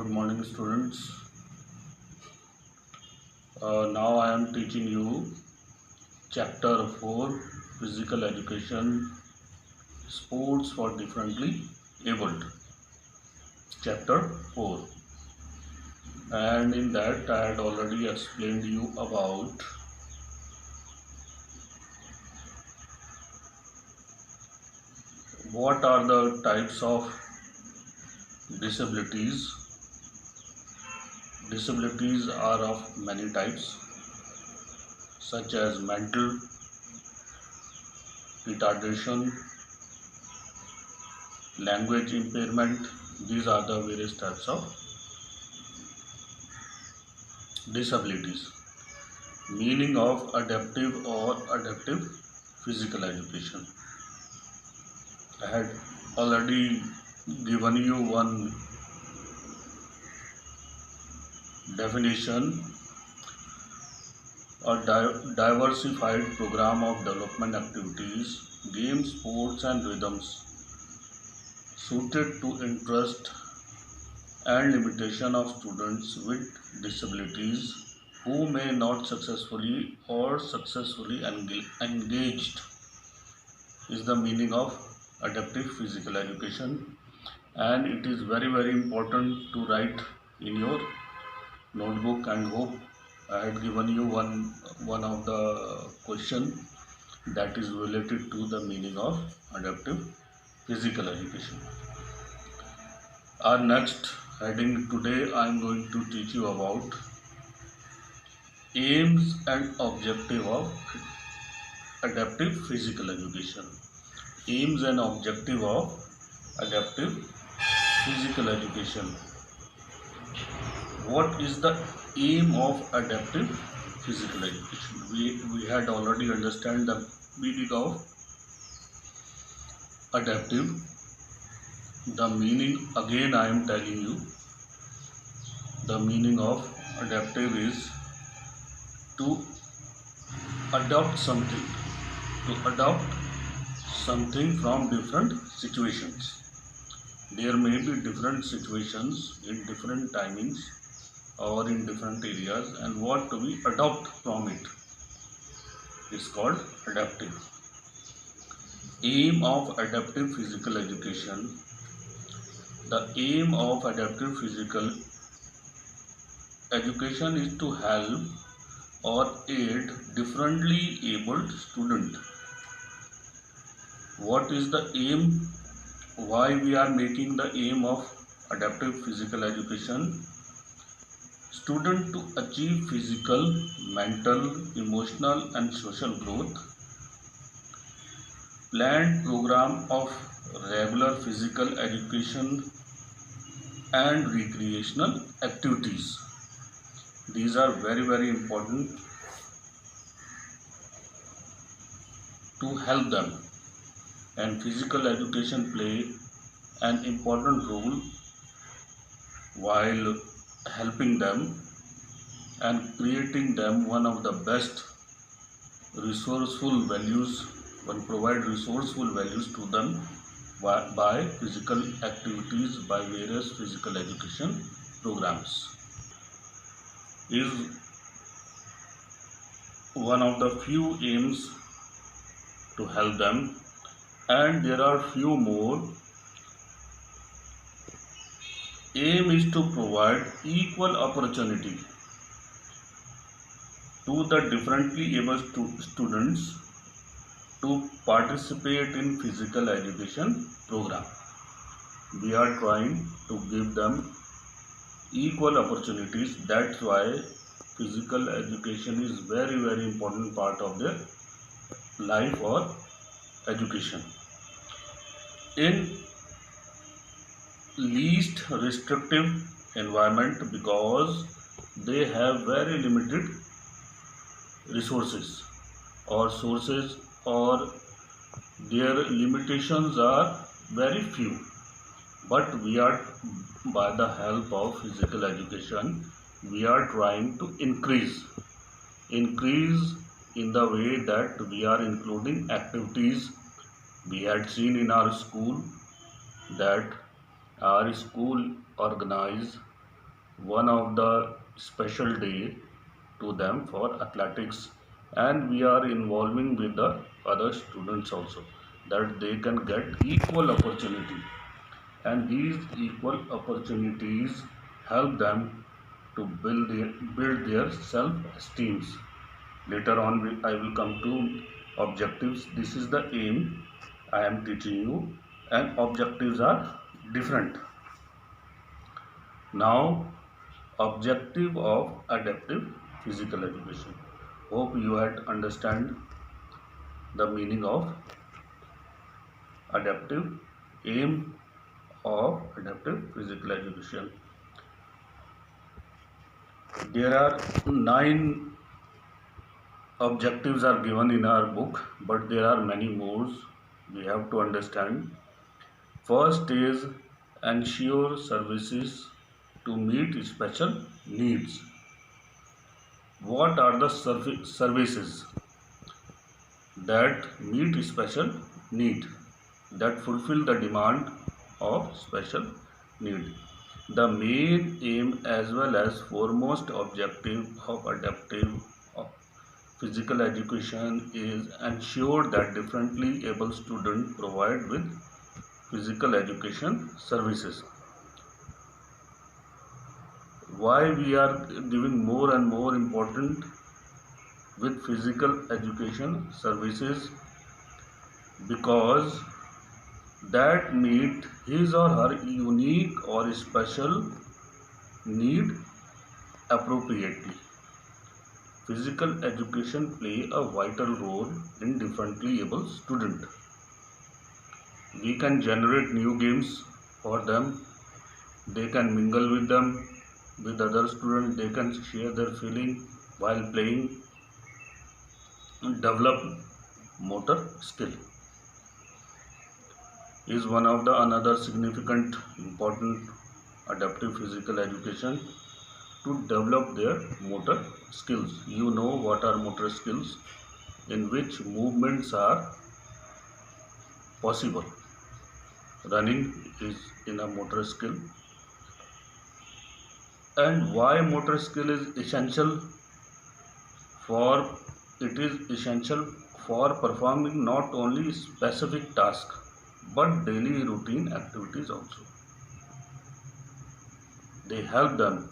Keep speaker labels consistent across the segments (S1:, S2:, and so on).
S1: Good morning, students. Now I am teaching you Chapter 4 Physical Education Sports for Differently Abled. Chapter 4. And in that, I had already explained you about what are the types of disabilities. Disabilities are of many types, such as mental retardation, language impairment. These are the various types of disabilities. Meaning of adaptive or adaptive physical education. I had already given you one definition: a diversified program of development activities, games, sports and rhythms suited to interest and limitation of students with disabilities who may not successfully or successfully engaged is the meaning of adaptive physical education. And it is very important to write in your notebook, and hope I had given you one of the question that is related to the meaning of adaptive physical education. Our next heading today, I am going to teach you about aims and objective of adaptive physical education. Aims and objective of adaptive physical education. What is the aim of adaptive physical education? We had already understand the meaning of adaptive. The meaning, again I am telling you, the meaning of adaptive is to adopt something, from different situations. There may be different situations in different timings or in different areas, and what we adopt from it is called adaptive. Aim of adaptive physical education. The aim of adaptive physical education is to help or aid differently abled student. What is the aim? Why we are making the aim of adaptive physical education? Student to achieve physical, mental, emotional and social growth. Planned program of regular physical education and recreational activities. These are very important to help them, and physical education play an important role while helping them and creating them one of the best resourceful values, provide resourceful values to them by physical activities, by various physical education programs. Is one of the few aims to help them, and there are few more. Aim is to provide equal opportunity to the differently able students to participate in physical education program. We are trying to give them equal opportunities. That's why physical education is very important part of their life or education. In least restrictive environment, because they have very limited resources or sources, or their limitations are very few, but we are, by the help of physical education, we are trying to increase in the way that we are including activities. We had seen in our school that our school organize one of the special day to them for athletics, and we are involving with the other students also, that they can get equal opportunity, and these equal opportunities help them to build their self esteems. Later on I will come to objectives. This is the aim I am teaching you, and objectives are different. Now, objective of adaptive physical education. Hope you had understand the meaning of adaptive, aim of adaptive physical education. There are 9 objectives are given in our book, but there are many more we have to understand. First is ensure services to meet special needs. What are the services that meet special need, that fulfill the demand of special need? The main aim as well as foremost objective of adaptive physical education is ensure that differently able students provide with physical education services. Why we are giving more and more important with physical education services? Because that meet his or her unique or special need appropriately. Physical education play a vital role in differently able student. We can generate new games for them. They can mingle with them, with other students. They can share their feeling while playing and develop motor skill. Is one of the another significant important adaptive physical education to develop their motor skills. You know what are motor skills, in which movements are possible. Running is in a motor skill. And why motor skill is essential? For it is essential for performing not only specific tasks but daily routine activities also. They help them,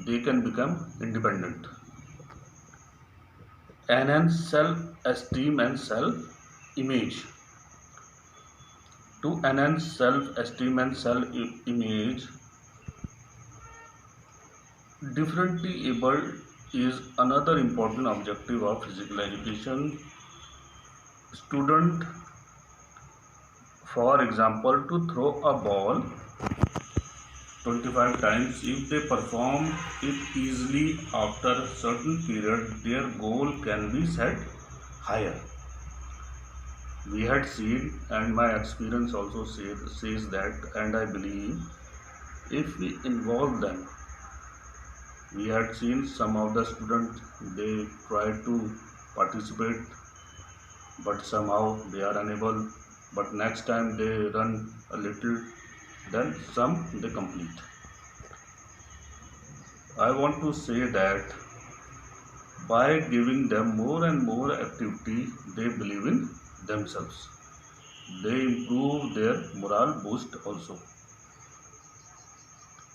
S1: they can become independent. Enhance self-esteem and self-image. To enhance self-esteem and self-image, differently able is another important objective of physical education. Student, for example, to throw a ball 25 times, if they perform it easily after a certain period, their goal can be set higher. We had seen, and my experience also says that, and I believe if we involve them, we had seen some of the students, they try to participate but somehow they are unable, but next time they run a little, then some they complete. I want to say that by giving them more and more activity, they believe in themselves. They improve their morale boost also.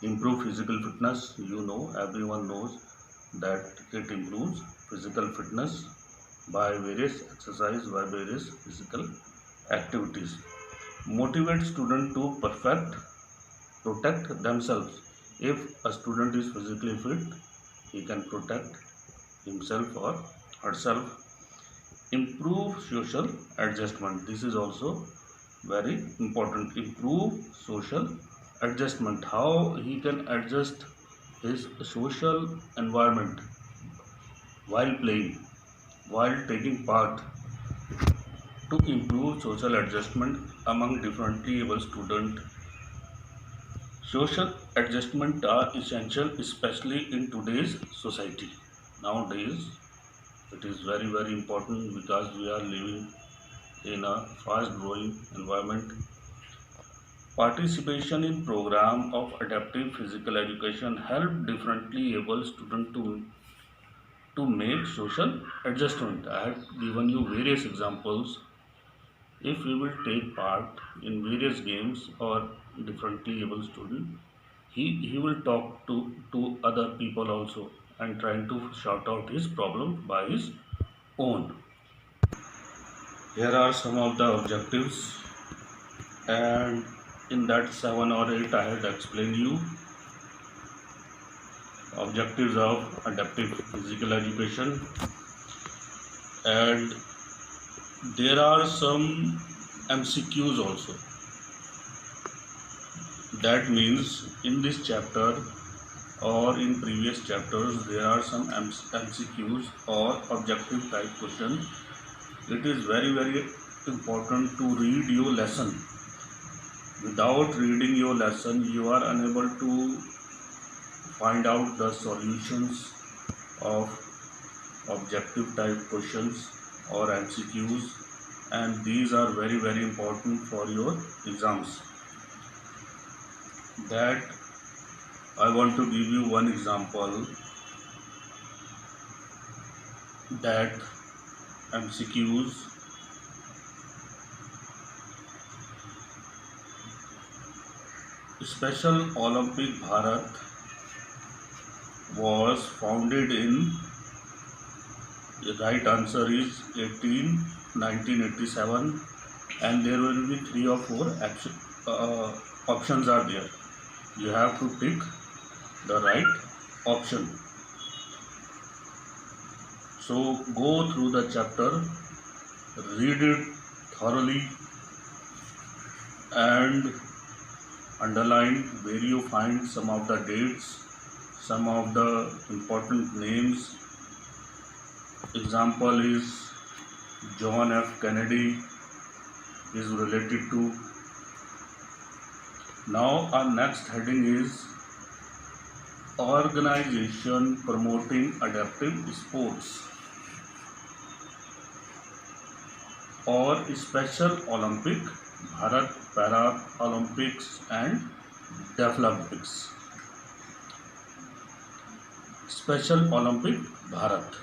S1: Improve physical fitness, you know, everyone knows that it improves physical fitness by various exercise, by various physical activities. Motivate student to protect themselves. If a student is physically fit, he can protect himself or herself. Improve social adjustment. This is also very important. Improve social adjustment. How he can adjust his social environment while playing, while taking part, to improve social adjustment among differently able students. Social adjustment are essential, especially in today's society. Nowadays, it is very important because we are living in a fast growing environment. Participation in program of adaptive physical education help differently able student to make social adjustment. I have given you various examples. If we will take part in various games or differently able student, he will talk to other people also and trying to sort out his problem by his own. Here are some of the objectives, and in that 7 or 8 I had explained you objectives of adaptive physical education, and there are some MCQs also. That means in this chapter or in previous chapters there are some MCQs or objective type questions. It is very important to read your lesson. Without reading your lesson you are unable to find out the solutions of objective type questions or MCQs, and these are very important for your exams. That I want to give you one example, that MCQs. Special Olympic Bharat was founded in, the right answer is 1987, and there will be 3 or 4 options are there. You have to pick the right option. So go through the chapter, read it thoroughly, and underline where you find some of the dates, some of the important names. Example is John F. Kennedy is related to. Now our next heading is organization promoting adaptive sports or Special Olympic Bharat, Paralympics and Deaflympics. Special Olympic Bharat.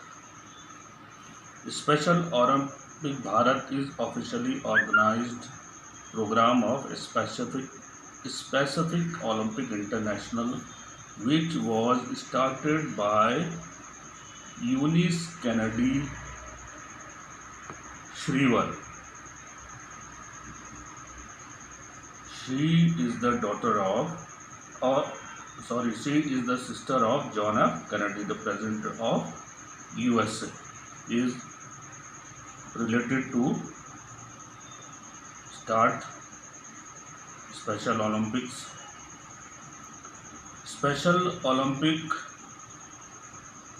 S1: Special Olympic Bharat is officially organized program of specific Olympic International, which was started by Eunice Kennedy Shriver. She is the sister of John F. Kennedy, the President of USA. Is related to start Special Olympics. Special Olympic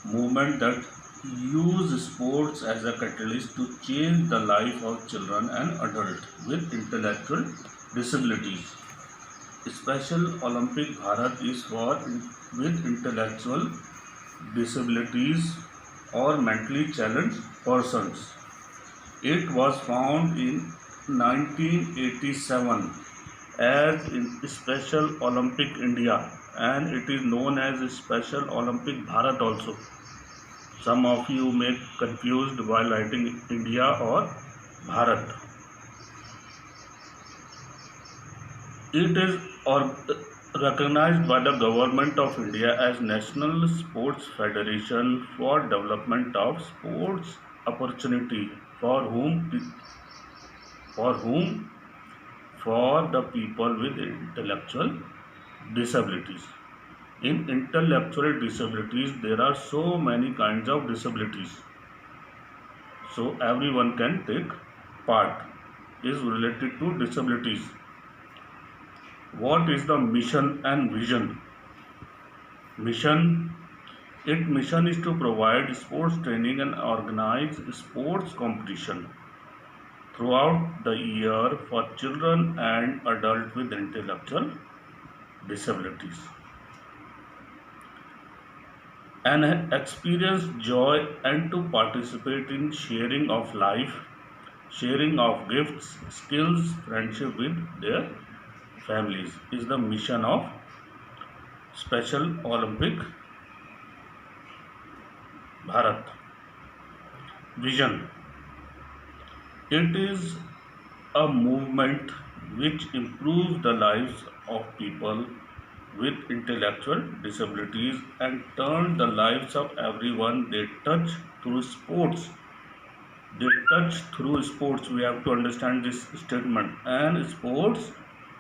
S1: movement that use sports as a catalyst to change the life of children and adults with intellectual disabilities. Special Olympic Bharat is for with intellectual disabilities or mentally challenged persons. It was found in 1987 as in Special Olympic India, and it is known as Special Olympic Bharat also. Some of you may confused while writing India or Bharat. It is recognized by the Government of India as National Sports Federation for Development of Sports Opportunity for the people with intellectual disabilities. In intellectual disabilities, there are so many kinds of disabilities. So everyone can take part. Is related to disabilities. What is the mission and vision? Mission is to provide sports training and organize sports competition throughout the year for children and adults with intellectual disabilities, and experience joy and to participate in sharing of life, sharing of gifts, skills, friendship with their families is the mission of Special Olympic Bharat. Vision. It is a movement which improves the lives of people with intellectual disabilities and turn the lives of everyone they touch through sports. They touch through sports. We have to understand this statement. And sports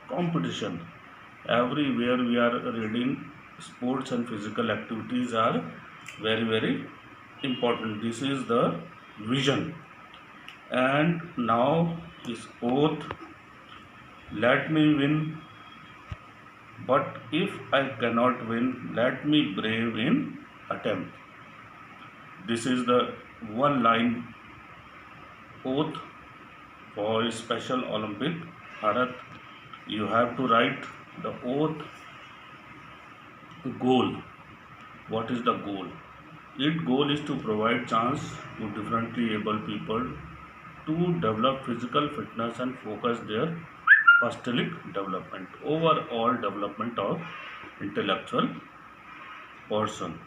S1: competition. Everywhere we are reading sports and physical activities are very important. This is the vision. And now is oath. Let me win, but if I cannot win, let me brave in attempt. This is the one line oath for Special Olympic Bharat. You have to write the oath goal. What is the goal? Its goal is to provide chance to differently able people to develop physical fitness and focus their holistic development, overall development of intellectual person.